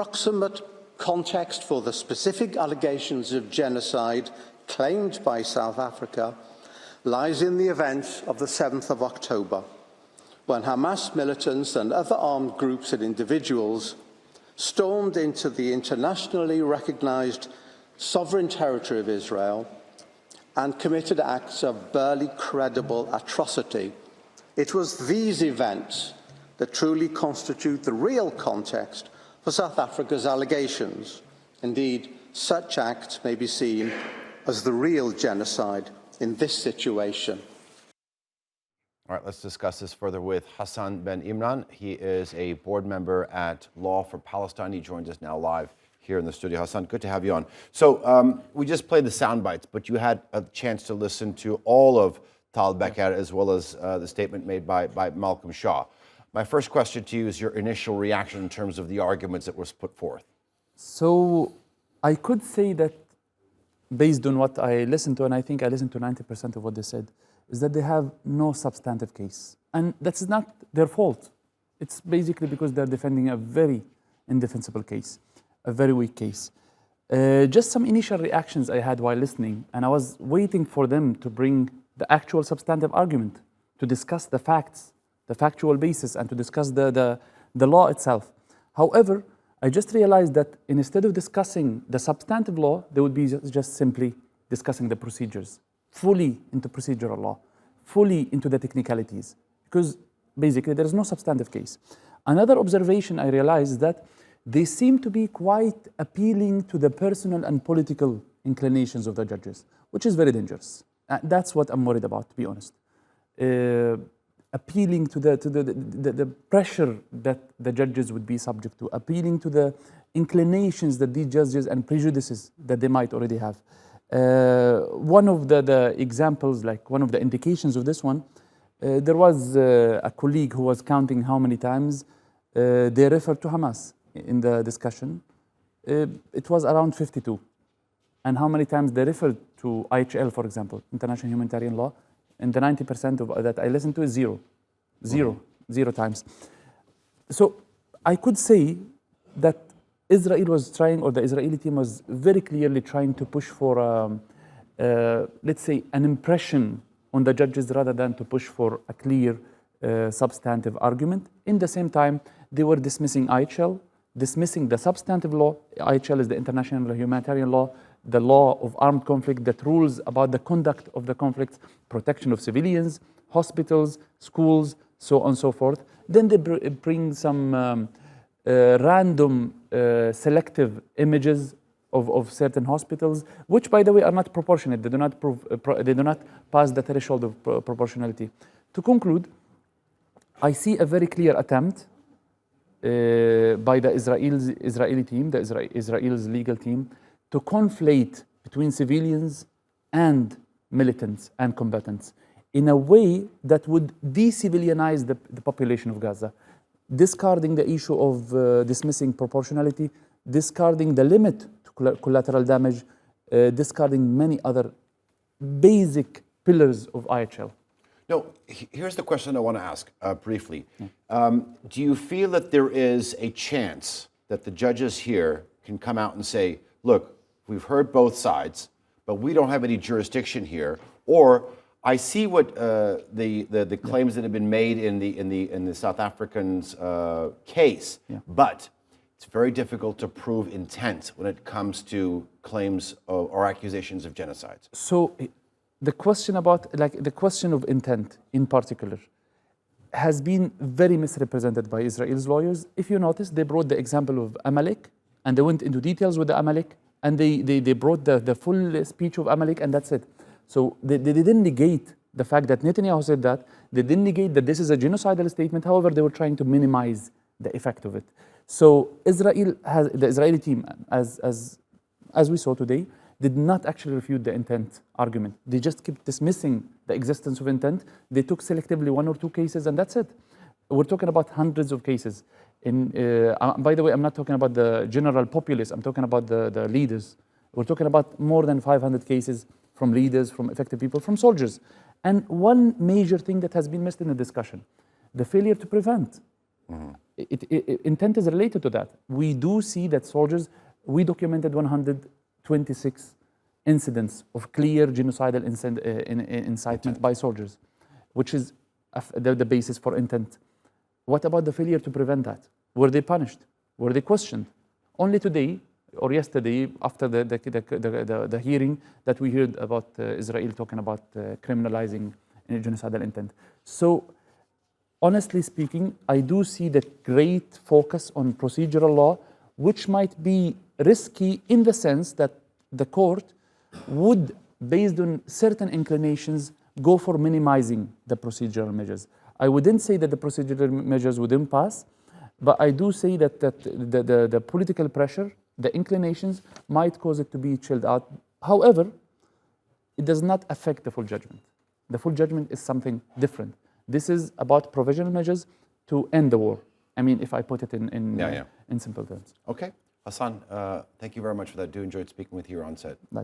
proximate context for the specific allegations of genocide claimed by South Africa lies in the events of the 7th of October, when Hamas militants and other armed groups and individuals stormed into the internationally recognized sovereign territory of Israel and committed acts of barely credible atrocity. It was these events that truly constitute the real context for South Africa's allegations. Indeed, such acts may be seen as the real genocide in this situation. All right, let's discuss this further with Hassan Ben Imran. He is a board member at Law for Palestine. He joins us now live here in the studio. Hassan, good to have you on. So we just played the sound bites, but you had a chance to listen to all of Tal Becker as well as the statement made by Malcolm Shaw. My first question to you is your initial reaction in terms of the arguments that was put forth. So I could say that based on what I listened to, and I think I listened to 90% of what they said, is that they have no substantive case. And that's not their fault. It's basically because they're defending a very indefensible case, a very weak case. Just some initial reactions I had while listening, and I was waiting for them to bring the actual substantive argument, to discuss the facts, the factual basis, and to discuss the law itself. However, I just realized that instead of discussing the substantive law, they would be just simply discussing the procedures, fully into procedural law, fully into the technicalities, because basically there is no substantive case. Another observation I realized is that they seem to be quite appealing to the personal and political inclinations of the judges, which is very dangerous. That's what I'm worried about, to be honest. Appealing to the pressure that the judges would be subject to, appealing to the inclinations that these judges and prejudices that they might already have. One of the examples, like one of the indications of this one, there was a colleague who was counting how many times they referred to Hamas in the discussion. It was around 52. And how many times they referred to IHL, for example, International Humanitarian Law, and the 90% of that I listened to is zero times. So I could say that Israel was trying, or the Israeli team was very clearly trying to push for, let's say, an impression on the judges rather than to push for a clear substantive argument. In the same time, they were dismissing IHL, dismissing the substantive law. IHL is the International Humanitarian Law, the law of armed conflict that rules about the conduct of the conflicts, protection of civilians, hospitals, schools, so on and so forth. Then they bring some random selective images of certain hospitals, which, by the way, are not proportionate. They do not pass the threshold of proportionality. To conclude, I see a very clear attempt by the Israeli team, the Israel's legal team, to conflate between civilians and militants and combatants in a way that would de-civilianize the population of Gaza, discarding the issue of dismissing proportionality, discarding the limit to collateral damage, discarding many other basic pillars of IHL. No, here's the question I want to ask briefly. Do you feel that there is a chance that the judges here can come out and say, look, we've heard both sides, but we don't have any jurisdiction here, or I see what the claims that have been made in the South Africans' case, but it's very difficult to prove intent when it comes to claims or accusations of genocide. So the question the question of intent in particular has been very misrepresented by Israel's lawyers. If you notice, they brought the example of Amalek, and they went into details with the Amalek, and they brought the full speech of Amalek, and that's it. So they didn't negate the fact that Netanyahu said that. They didn't negate that this is a genocidal statement. However, they were trying to minimize the effect of it. So the Israeli team, as we saw today, did not actually refute the intent argument. They just kept dismissing the existence of intent. They took selectively one or two cases, and that's it. We're talking about hundreds of cases. By the way, I'm not talking about the general populace. I'm talking about the leaders. We're talking about more than 500 cases from leaders, from effective people, from soldiers. And one major thing that has been missed in the discussion, the failure to prevent. intent is related to that. We do see that soldiers, we documented 126 incidents of clear genocidal incitement by soldiers, which is the basis for intent. What about the failure to prevent that? Were they punished? Were they questioned? Only today or yesterday, after the hearing, that we heard about Israel talking about criminalizing genocidal intent. So, honestly speaking, I do see the great focus on procedural law, which might be risky in the sense that the court would, based on certain inclinations, go for minimizing the procedural measures. I wouldn't say that the procedural measures wouldn't pass, but I do say that the political pressure, the inclinations, might cause it to be chilled out. However, it does not affect the full judgment. The full judgment is something different. This is about provisional measures to end the war. I mean, if I put it in simple terms. Okay. Hassan, thank you very much for that. Do enjoyed speaking with you on set.